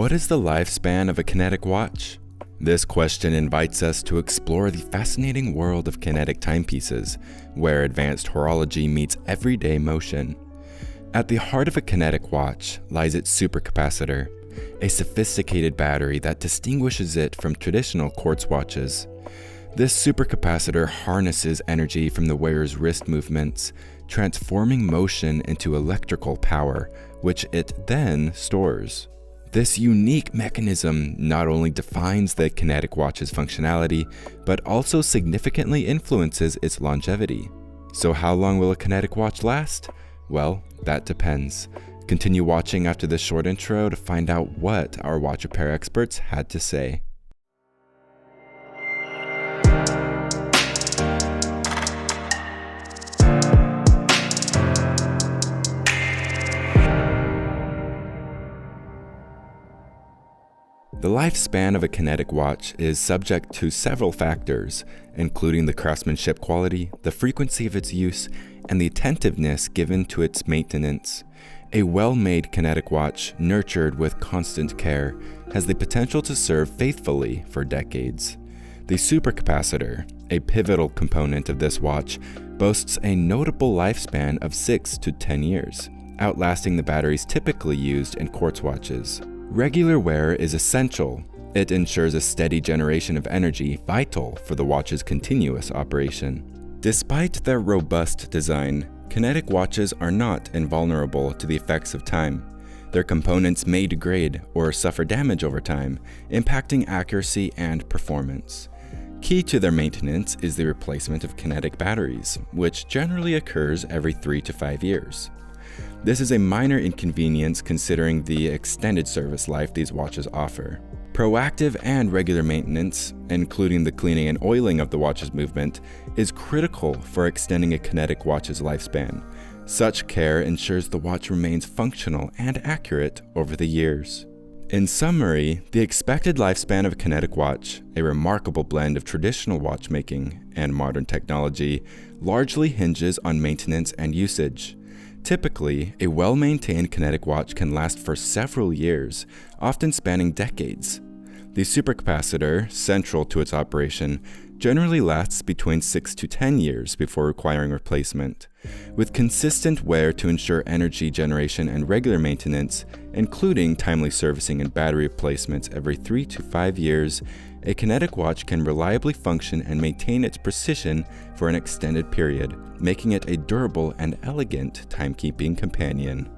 What is the lifespan of a kinetic watch? This question invites us to explore the fascinating world of kinetic timepieces, where advanced horology meets everyday motion. At the heart of a kinetic watch lies its supercapacitor, a sophisticated battery that distinguishes it from traditional quartz watches. This supercapacitor harnesses energy from the wearer's wrist movements, transforming motion into electrical power, which it then stores. This unique mechanism not only defines the kinetic watch's functionality, but also significantly influences its longevity. So how long will a kinetic watch last? Well, that depends. Continue watching after this short intro to find out what our watch repair experts had to say. The lifespan of a kinetic watch is subject to several factors, including the craftsmanship quality, the frequency of its use, and the attentiveness given to its maintenance. A well-made kinetic watch, nurtured with constant care, has the potential to serve faithfully for decades. The supercapacitor, a pivotal component of this watch, boasts a notable lifespan of 6 to 10 years, outlasting the batteries typically used in quartz watches. Regular wear is essential. It ensures a steady generation of energy vital for the watch's continuous operation. Despite their robust design, kinetic watches are not invulnerable to the effects of time. Their components may degrade or suffer damage over time, impacting accuracy and performance. Key to their maintenance is the replacement of kinetic batteries, which generally occurs every 3 to 5 years. This is a minor inconvenience considering the extended service life these watches offer. Proactive and regular maintenance, including the cleaning and oiling of the watch's movement, is critical for extending a kinetic watch's lifespan. Such care ensures the watch remains functional and accurate over the years. In summary, the expected lifespan of a kinetic watch, a remarkable blend of traditional watchmaking and modern technology, largely hinges on maintenance and usage. Typically, a well-maintained kinetic watch can last for several years, often spanning decades. The supercapacitor, central to its operation, generally lasts between 6 to 10 years before requiring replacement. With consistent wear to ensure energy generation and regular maintenance, including timely servicing and battery replacements every 3 to 5 years, a kinetic watch can reliably function and maintain its precision for an extended period, making it a durable and elegant timekeeping companion.